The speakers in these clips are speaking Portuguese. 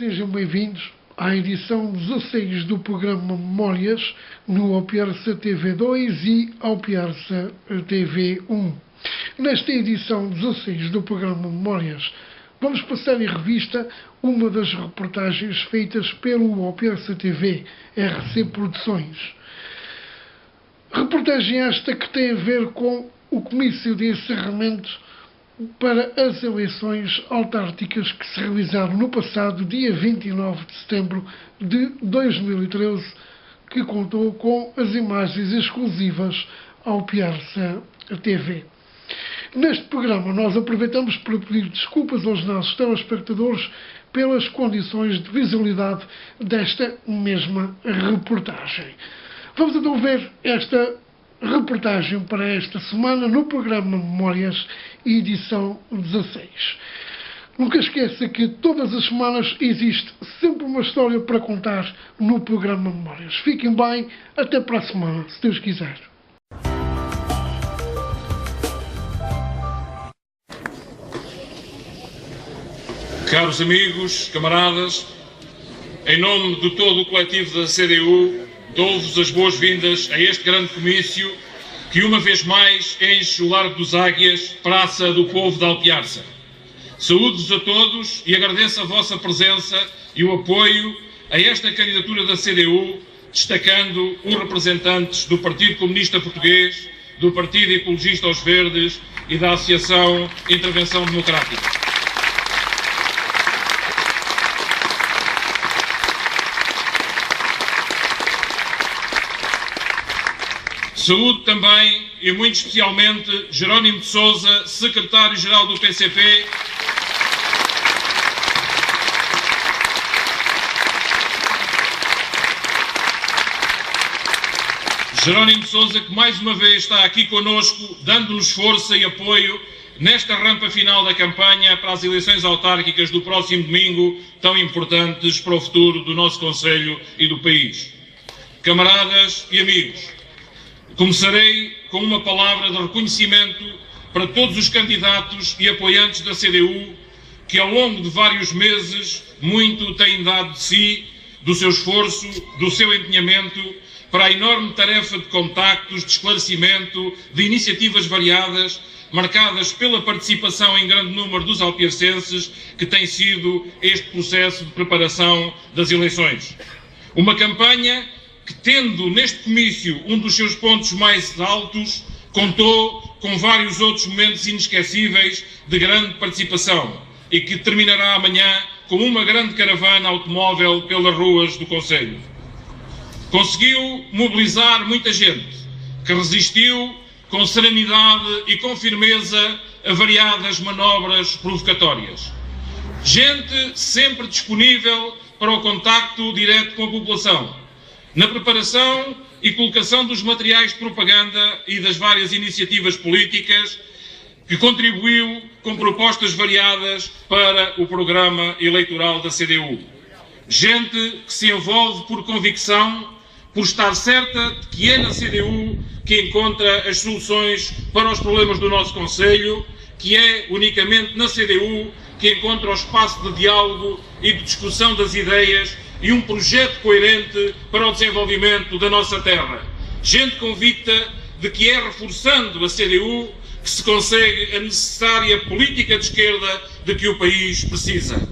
sejam bem-vindos à edição 16 do programa Memórias no Alpiarça TV2 e Alpiarça TV1. Nesta edição 16 do programa Memórias, vamos passar em revista uma das reportagens feitas pelo Alpiarça TV, RC Produções. Reportagem esta que tem a ver com o comício de encerramento para as eleições autárquicas que se realizaram no passado dia 29 de setembro de 2013, que contou com as imagens exclusivas ao Alpiarça TV. Neste programa nós aproveitamos para pedir desculpas aos nossos telespectadores pelas condições de visibilidade desta mesma reportagem. Vamos então ver esta reportagem para esta semana no programa Memórias, edição 16. Nunca esqueça que todas as semanas existe sempre uma história para contar no programa Memórias. Fiquem bem, até para a semana, se Deus quiser. Caros amigos, camaradas, em nome de todo o coletivo da CDU, dou-vos as boas-vindas a este grande comício que uma vez mais enche o Largo dos Águias, Praça do Povo de Alpiarça. Saúdo-vos a todos e agradeço a vossa presença e o apoio a esta candidatura da CDU, destacando os representantes do Partido Comunista Português, do Partido Ecologista aos Verdes e da Associação Intervenção Democrática. Saúdo também, e muito especialmente, Jerónimo de Sousa, secretário-geral do PCP, Jerónimo de Sousa, que mais uma vez está aqui connosco, dando-nos força e apoio nesta rampa final da campanha para as eleições autárquicas do próximo domingo, tão importantes para o futuro do nosso concelho e do país. Camaradas e amigos, começarei com uma palavra de reconhecimento para todos os candidatos e apoiantes da CDU que ao longo de vários meses muito têm dado de si, do seu esforço, do seu empenhamento para a enorme tarefa de contactos, de esclarecimento, de iniciativas variadas, marcadas pela participação em grande número dos alpiarcenses, que tem sido este processo de preparação das eleições. Uma campanha que, tendo neste comício um dos seus pontos mais altos, contou com vários outros momentos inesquecíveis de grande participação e que terminará amanhã com uma grande caravana automóvel pelas ruas do concelho. Conseguiu mobilizar muita gente, que resistiu com serenidade e com firmeza a variadas manobras provocatórias. Gente sempre disponível para o contacto direto com a população, na preparação e colocação dos materiais de propaganda e das várias iniciativas políticas, que contribuiu com propostas variadas para o programa eleitoral da CDU. Gente que se envolve por convicção, por estar certa de que é na CDU que encontra as soluções para os problemas do nosso concelho, que é unicamente na CDU que encontra o espaço de diálogo e de discussão das ideias e um projeto coerente para o desenvolvimento da nossa terra. Gente convicta de que é reforçando a CDU que se consegue a necessária política de esquerda de que o país precisa.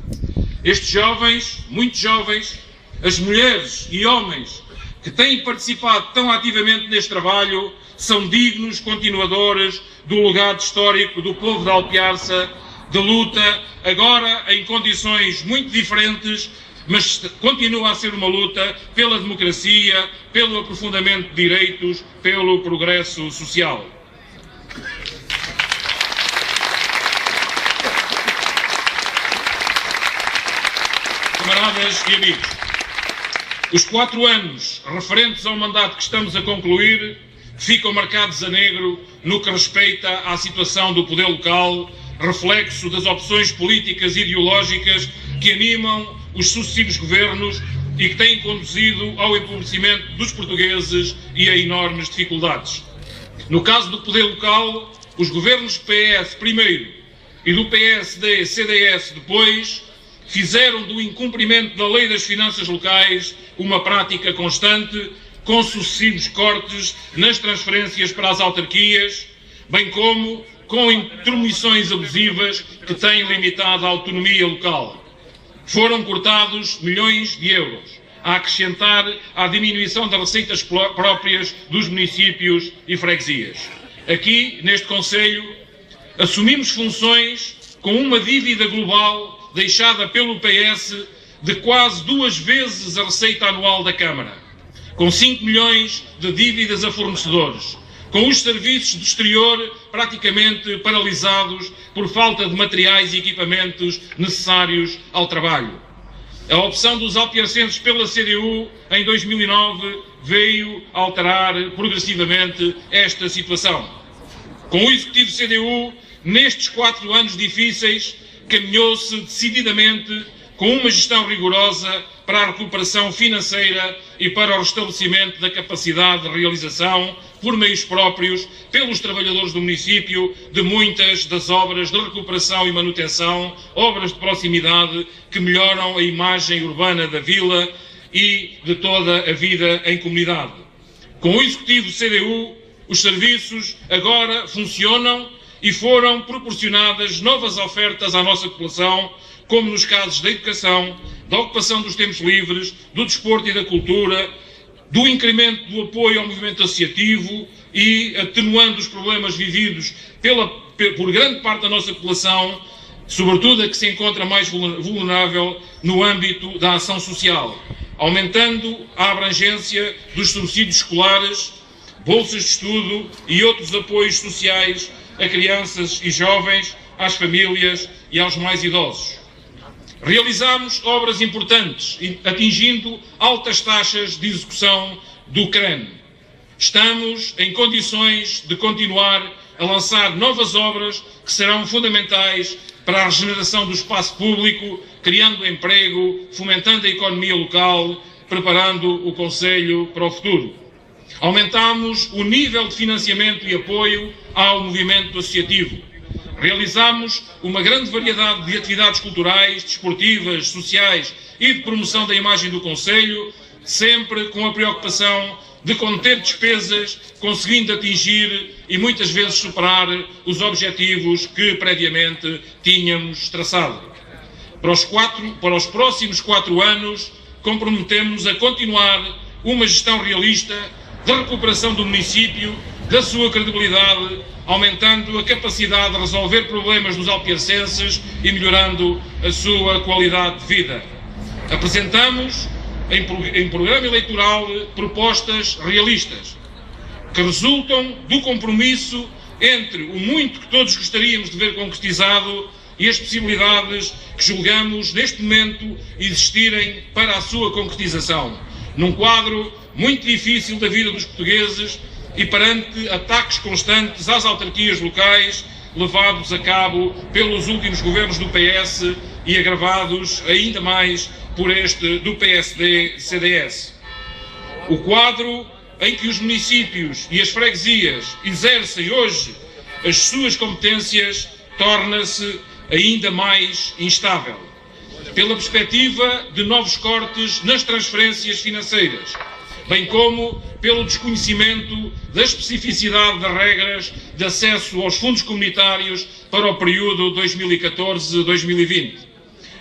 Estes jovens, muitos jovens, as mulheres e homens que têm participado tão ativamente neste trabalho, são dignos continuadores do legado histórico do povo de Alpiarça, de luta, agora em condições muito diferentes, mas continua a ser uma luta pela democracia, pelo aprofundamento de direitos, pelo progresso social. Camaradas e amigos, os 4 anos referentes ao mandato que estamos a concluir ficam marcados a negro no que respeita à situação do poder local, reflexo das opções políticas e ideológicas que animam os sucessivos governos e que têm conduzido ao empobrecimento dos portugueses e a enormes dificuldades. No caso do poder local, os governos PS primeiro e do PSD-CDS depois fizeram do incumprimento da lei das finanças locais uma prática constante, com sucessivos cortes nas transferências para as autarquias, bem como com intromissões abusivas que têm limitado a autonomia local. Foram cortados milhões de euros, a acrescentar à diminuição das receitas próprias dos municípios e freguesias. Aqui, neste Conselho, assumimos funções com uma dívida global deixada pelo PS de quase 2 vezes a receita anual da Câmara, com 5 milhões de dívidas a fornecedores, com os serviços do exterior praticamente paralisados por falta de materiais e equipamentos necessários ao trabalho. A opção dos alpiacenses pela CDU em 2009 veio alterar progressivamente esta situação. Com o executivo CDU, nestes 4 anos difíceis, caminhou-se decididamente com uma gestão rigorosa para a recuperação financeira e para o restabelecimento da capacidade de realização por meios próprios pelos trabalhadores do município de muitas das obras de recuperação e manutenção, obras de proximidade que melhoram a imagem urbana da vila e de toda a vida em comunidade. Com o executivo CDU, os serviços agora funcionam e foram proporcionadas novas ofertas à nossa população, como nos casos da educação, da ocupação dos tempos livres, do desporto e da cultura, do incremento do apoio ao movimento associativo e atenuando os problemas vividos por grande parte da nossa população, sobretudo a que se encontra mais vulnerável no âmbito da ação social, aumentando a abrangência dos subsídios escolares, bolsas de estudo e outros apoios sociais a crianças e jovens, às famílias e aos mais idosos. Realizámos obras importantes, atingindo altas taxas de execução do CREN. Estamos em condições de continuar a lançar novas obras que serão fundamentais para a regeneração do espaço público, criando emprego, fomentando a economia local, preparando o Conselho para o futuro. Aumentamos o nível de financiamento e apoio ao movimento associativo. Realizamos uma grande variedade de atividades culturais, desportivas, sociais e de promoção da imagem do Conselho, sempre com a preocupação de conter despesas, conseguindo atingir e muitas vezes superar os objetivos que previamente tínhamos traçado. Para os próximos 4 anos, comprometemos a continuar uma gestão realista da recuperação do município, da sua credibilidade, aumentando a capacidade de resolver problemas dos alpiacenses e melhorando a sua qualidade de vida. Apresentamos em programa eleitoral propostas realistas, que resultam do compromisso entre o muito que todos gostaríamos de ver concretizado e as possibilidades que julgamos neste momento existirem para a sua concretização, num quadro muito difícil da vida dos portugueses e perante ataques constantes às autarquias locais levados a cabo pelos últimos governos do PS e agravados ainda mais por este do PSD-CDS. O quadro em que os municípios e as freguesias exercem hoje as suas competências torna-se ainda mais instável, pela perspectiva de novos cortes nas transferências financeiras, bem como pelo desconhecimento da especificidade das regras de acesso aos fundos comunitários para o período 2014-2020.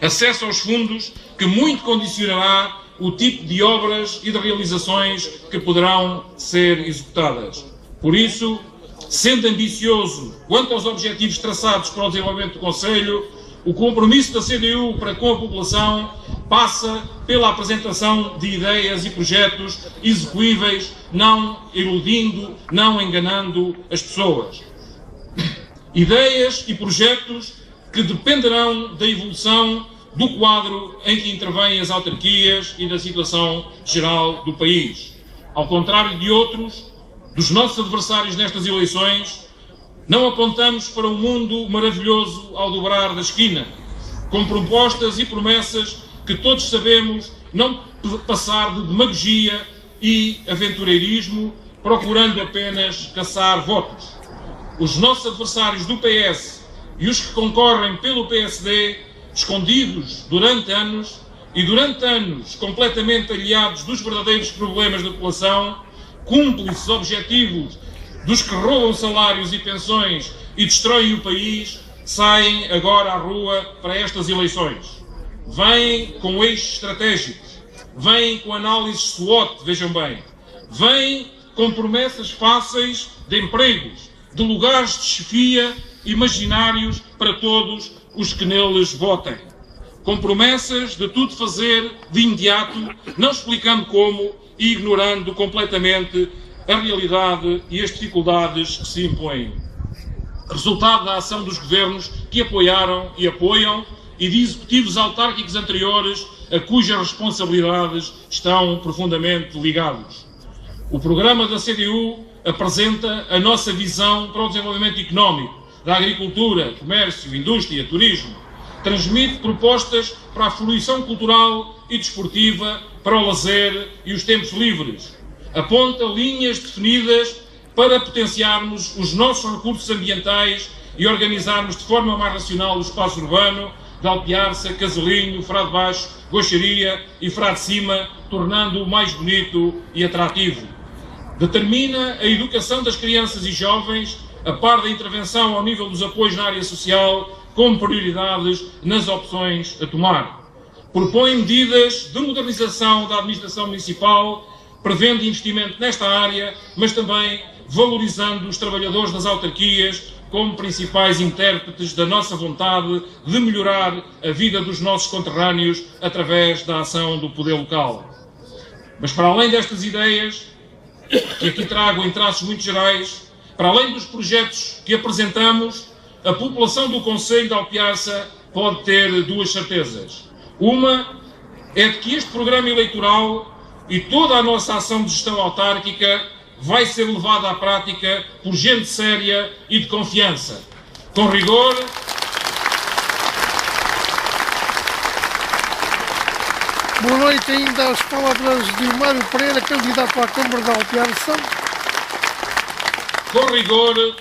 Acesso aos fundos que muito condicionará o tipo de obras e de realizações que poderão ser executadas. Por isso, sendo ambicioso quanto aos objetivos traçados para o desenvolvimento do Conselho, o compromisso da CDU para com a população passa pela apresentação de ideias e projetos execuíveis, não iludindo, não enganando as pessoas. Ideias e projetos que dependerão da evolução do quadro em que intervêm as autarquias e da situação geral do país. Ao contrário de outros, dos nossos adversários nestas eleições, não apontamos para um mundo maravilhoso ao dobrar da esquina, com propostas e promessas que todos sabemos não passar de demagogia e aventureirismo, procurando apenas caçar votos. Os nossos adversários do PS e os que concorrem pelo PSD escondidos durante anos e durante anos completamente aliados dos verdadeiros problemas da população, cúmplices objetivos dos que roubam salários e pensões e destroem o país, saem agora à rua para estas eleições. Vêm com eixos estratégicos, vêm com análises SWOT, vejam bem, vêm com promessas fáceis de empregos, de lugares de chefia imaginários para todos os que neles votem. Com promessas de tudo fazer de imediato, não explicando como e ignorando completamente a realidade e as dificuldades que se impõem. Resultado da ação dos governos que apoiaram e apoiam e de executivos autárquicos anteriores a cujas responsabilidades estão profundamente ligados. O programa da CDU apresenta a nossa visão para o desenvolvimento económico, da agricultura, comércio, indústria, turismo. Transmite propostas para a fruição cultural e desportiva, para o lazer e os tempos livres. Aponta linhas definidas para potenciarmos os nossos recursos ambientais e organizarmos de forma mais racional o espaço urbano de Alpiarça, Casalinho, Frade Baixo, Goixaria e Frade Cima, tornando-o mais bonito e atrativo. Determina a educação das crianças e jovens, a par da intervenção ao nível dos apoios na área social, como prioridades nas opções a tomar. Propõe medidas de modernização da administração municipal, prevendo investimento nesta área, mas também valorizando os trabalhadores das autarquias como principais intérpretes da nossa vontade de melhorar a vida dos nossos conterrâneos através da ação do poder local. Mas para além destas ideias, que aqui trago em traços muito gerais, para além dos projetos que apresentamos, a população do concelho de Alpiarça pode ter duas certezas. Uma é de que este programa eleitoral e toda a nossa ação de gestão autárquica vai ser levada à prática por gente séria e de confiança, com rigor, Boa noite, ainda as palavras de Mário Pereira, candidato à Câmara de Alpiarça. Com rigor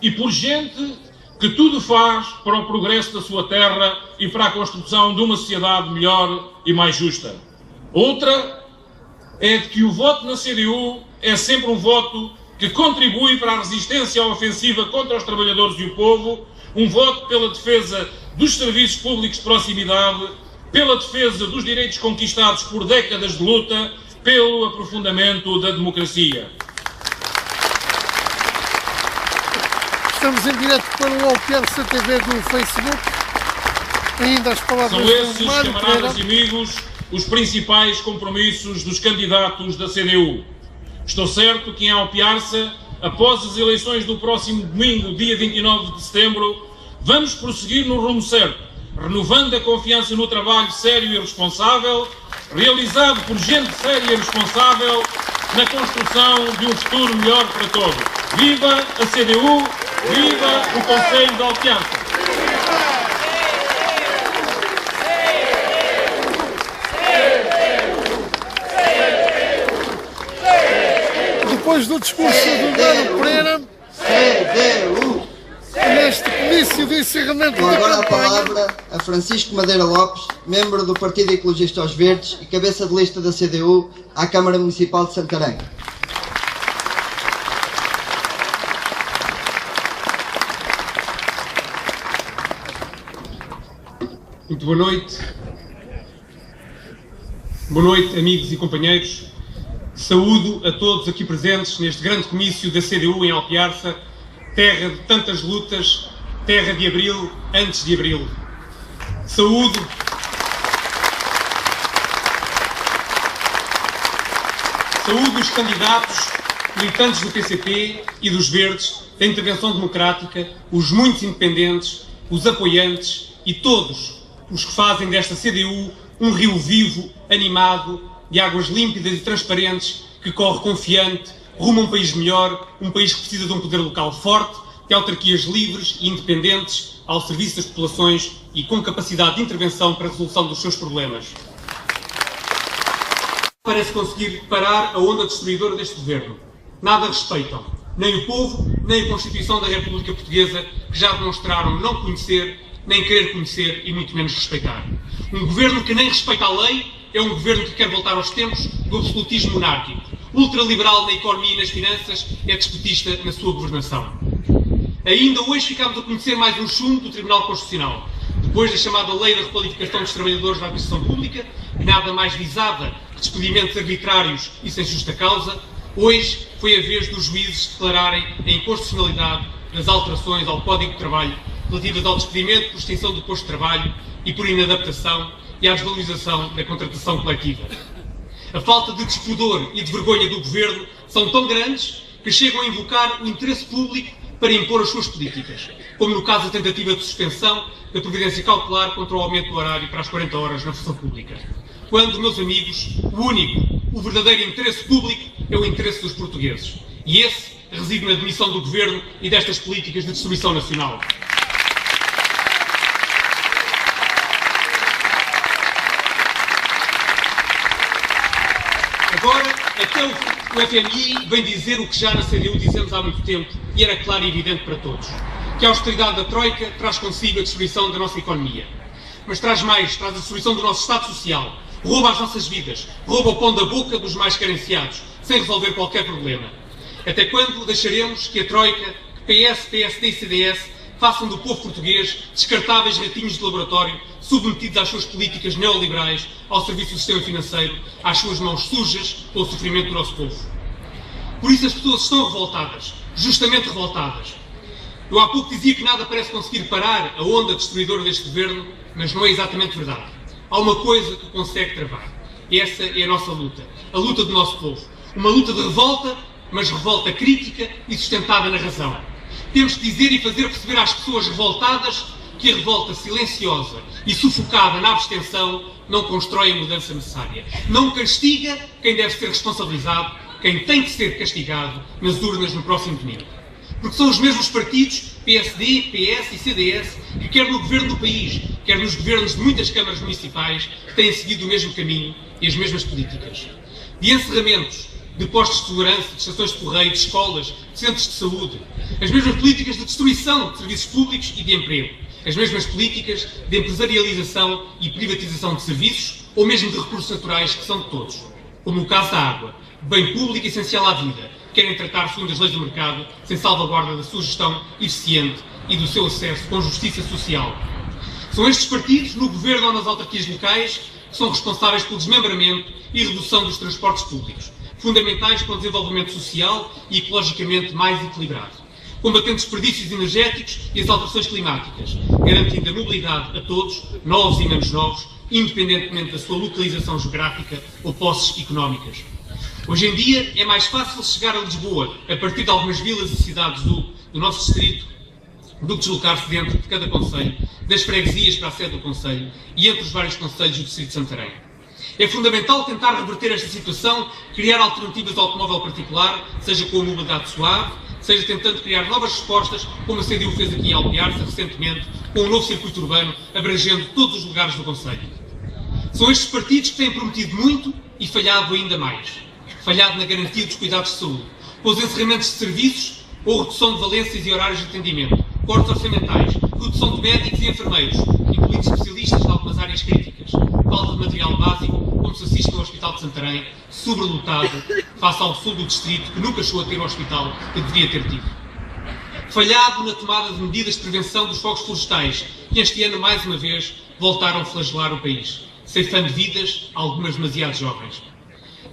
e por gente que tudo faz para o progresso da sua terra e para a construção de uma sociedade melhor e mais justa. Outra é de que o voto na CDU é sempre um voto que contribui para a resistência ofensiva contra os trabalhadores e o povo, um voto pela defesa dos serviços públicos de proximidade, pela defesa dos direitos conquistados por décadas de luta, pelo aprofundamento da democracia. Estamos em direto para o Alpiarça TV do Facebook. Ainda as palavras São esses, de Mário camaradas Pereira. e amigos, os principais compromissos dos candidatos da CDU. Estou certo que em Alpiarça, após as eleições do próximo domingo, dia 29 de setembro, vamos prosseguir no rumo certo, renovando a confiança no trabalho sério e responsável, realizado por gente séria e responsável, na construção de um futuro melhor para todos. Viva a CDU, viva o Concelho de Alpiarça! Depois do discurso do Mário Pereira, CDU. neste comício de encerramento Com da agora a campanha, palavra a Francisco Madeira Lopes, membro do Partido Ecologista aos Verdes e cabeça de lista da CDU à Câmara Municipal de Santarém. Muito boa noite. Boa noite, amigos e companheiros. Saúdo a todos aqui presentes neste grande comício da CDU em Alpiarça, terra de tantas lutas, terra de abril antes de abril. Saúdo os candidatos, militantes do PCP e dos Verdes, da Intervenção Democrática, os muitos independentes, os apoiantes e todos os que fazem desta CDU um rio vivo, animado, de águas límpidas e transparentes, que corre confiante rumo a um país melhor, um país que precisa de um poder local forte, de autarquias livres e independentes ao serviço das populações e com capacidade de intervenção para a resolução dos seus problemas. Parece conseguir parar a onda destruidora deste governo. Nada respeitam, nem o povo, nem a Constituição da República Portuguesa, que já demonstraram não conhecer nem querer conhecer e muito menos respeitar. Um governo que nem respeita a lei é um governo que quer voltar aos tempos do absolutismo monárquico. Ultraliberal na economia e nas finanças, é despotista na sua governação. Ainda hoje ficámos a conhecer mais um chumbo do Tribunal Constitucional. Depois da chamada Lei da Requalificação dos Trabalhadores da Administração Pública, que nada mais visava que despedimentos arbitrários e sem justa causa, hoje foi a vez dos juízes declararem a inconstitucionalidade das alterações ao Código de Trabalho relativas ao despedimento por extinção do posto de trabalho e por inadaptação e à desvalorização da contratação coletiva. A falta de despudor e de vergonha do Governo são tão grandes que chegam a invocar o interesse público para impor as suas políticas, como no caso da tentativa de suspensão da providência cautelar contra o aumento do horário para as 40 horas na função pública. Quando, meus amigos, o verdadeiro interesse público é o interesse dos portugueses. E esse reside na demissão do Governo e destas políticas de destruição nacional. Agora, até o FMI vem dizer o que já na CDU dizemos há muito tempo, e era claro e evidente para todos, que a austeridade da Troika traz consigo a destruição da nossa economia. Mas traz mais, traz a destruição do nosso Estado Social, rouba as nossas vidas, rouba o pão da boca dos mais carenciados, sem resolver qualquer problema. Até quando deixaremos que a Troika, que PS, PSD e CDS façam do povo português descartáveis ratinhos de laboratório, submetidos às suas políticas neoliberais, ao serviço do sistema financeiro, às suas mãos sujas pelo sofrimento do nosso povo? Por isso as pessoas estão revoltadas, justamente revoltadas. Eu há pouco dizia que nada parece conseguir parar a onda destruidora deste governo, mas não é exatamente verdade. Há uma coisa que consegue travar. E essa é a nossa luta. A luta do nosso povo. Uma luta de revolta, mas revolta crítica e sustentada na razão. Temos que dizer e fazer perceber às pessoas revoltadas que a revolta silenciosa e sufocada na abstenção não constrói a mudança necessária. Não castiga quem deve ser responsabilizado, quem tem que ser castigado nas urnas no próximo domingo. Porque são os mesmos partidos, PSD, PS e CDS, que quer no governo do país, quer nos governos de muitas câmaras municipais, que têm seguido o mesmo caminho e as mesmas políticas. De encerramentos, de postos de segurança, de estações de correio, de escolas, de centros de saúde. As mesmas políticas de destruição de serviços públicos e de emprego. As mesmas políticas de empresarialização e privatização de serviços, ou mesmo de recursos naturais que são de todos. Como no caso da água, bem público essencial à vida, querem tratar segundo as leis do mercado, sem salvaguarda da sua gestão eficiente e do seu acesso com justiça social. São estes partidos, no governo ou nas autarquias locais, que são responsáveis pelo desmembramento e redução dos transportes públicos, fundamentais para o desenvolvimento social e ecologicamente mais equilibrado, combatendo desperdícios energéticos e as alterações climáticas, garantindo a mobilidade a todos, novos e menos novos, independentemente da sua localização geográfica ou posses económicas. Hoje em dia é mais fácil chegar a Lisboa a partir de algumas vilas e cidades do nosso distrito do que deslocar-se dentro de cada concelho, das freguesias para a sede do concelho e entre os vários concelhos do distrito de Santarém. É fundamental tentar reverter esta situação, criar alternativas ao automóvel particular, seja com a mobilidade suave, seja tentando criar novas respostas, como a CDU fez aqui em Alpiarça recentemente, com um novo circuito urbano abrangendo todos os lugares do concelho. São estes partidos que têm prometido muito e falhado ainda mais. Falhado na garantia dos cuidados de saúde, com os encerramentos de serviços ou redução de valências e horários de atendimento, cortes orçamentais, redução de médicos e enfermeiros, incluindo especialistas de algumas áreas críticas, falta de material básico, como se assiste no Hospital de Santarém, sobrelotado, face ao sul do distrito, que nunca chegou a ter o hospital que deveria ter tido. Falhado na tomada de medidas de prevenção dos fogos florestais, que este ano, mais uma vez, voltaram a flagelar o país, ceifando vidas, algumas demasiado jovens.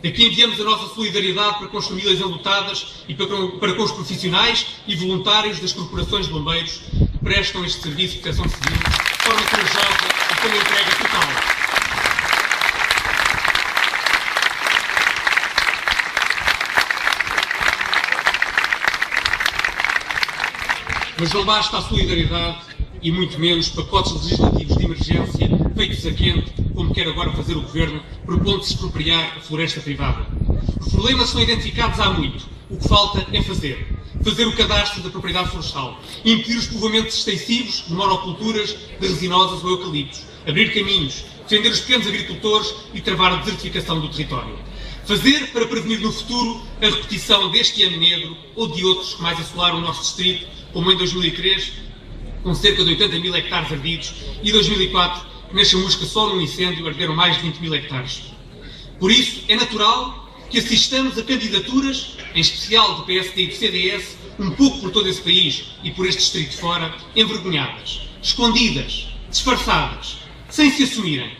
Daqui enviamos a nossa solidariedade para com as famílias enlutadas e para com os profissionais e voluntários das corporações de bombeiros que prestam este serviço de proteção civil de forma corajosa e com uma entrega total. Mas não basta a solidariedade e muito menos pacotes legislativos de emergência feitos a quente, como quer agora fazer o Governo, propondo-se expropriar a floresta privada. Os problemas são identificados há muito. O que falta é fazer. Fazer o cadastro da propriedade florestal, impedir os povoamentos extensivos de monoculturas, de resinosas ou eucaliptos, abrir caminhos, defender os pequenos agricultores e travar a desertificação do território. Fazer para prevenir no futuro a repetição deste ano negro ou de outros que mais assolaram o nosso distrito, como em 2003, com cerca de 80 mil hectares ardidos, e 2004, que na Chamusca só num incêndio arderam mais de 20 mil hectares. Por isso, é natural que assistamos a candidaturas, em especial do PSD e do CDS, um pouco por todo esse país e por este distrito fora, envergonhadas, escondidas, disfarçadas, sem se assumirem,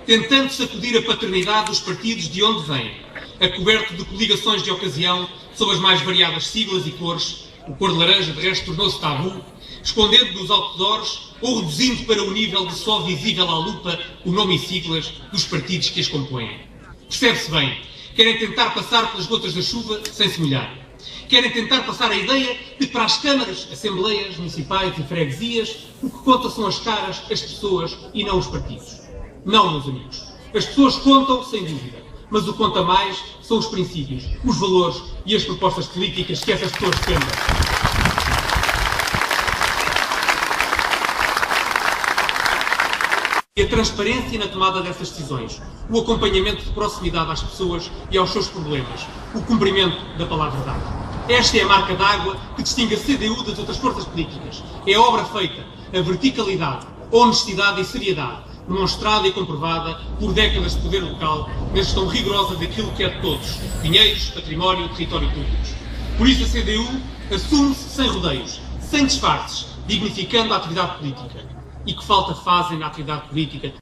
tentando sacudir a paternidade dos partidos de onde vêm, a coberto de coligações de ocasião sob as mais variadas siglas e cores, o cor de laranja de resto tornou-se tabu, escondendo nos outdoors ou reduzindo para o nível de só visível à lupa o nome e siglas dos partidos que as compõem. Percebe-se bem, querem tentar passar pelas gotas da chuva sem se molhar. Querem tentar passar a ideia de que para as câmaras, assembleias municipais e freguesias, o que conta são as caras, as pessoas e não os partidos. Não, meus amigos. As pessoas contam, sem dúvida, mas o que conta mais são os princípios, os valores e as propostas políticas que essas pessoas defendem. E a transparência na tomada dessas decisões, o acompanhamento de proximidade às pessoas e aos seus problemas, o cumprimento da palavra dada. Esta é a marca d'água que distingue a CDU das outras forças políticas. É a obra feita, a verticalidade, a honestidade e seriedade, demonstrada e comprovada por décadas de poder local na gestão rigorosa daquilo que é de todos, dinheiros, património, território públicos. Por isso a CDU assume-se sem rodeios, sem disfarces, dignificando a atividade política. E que falta fazem na atividade política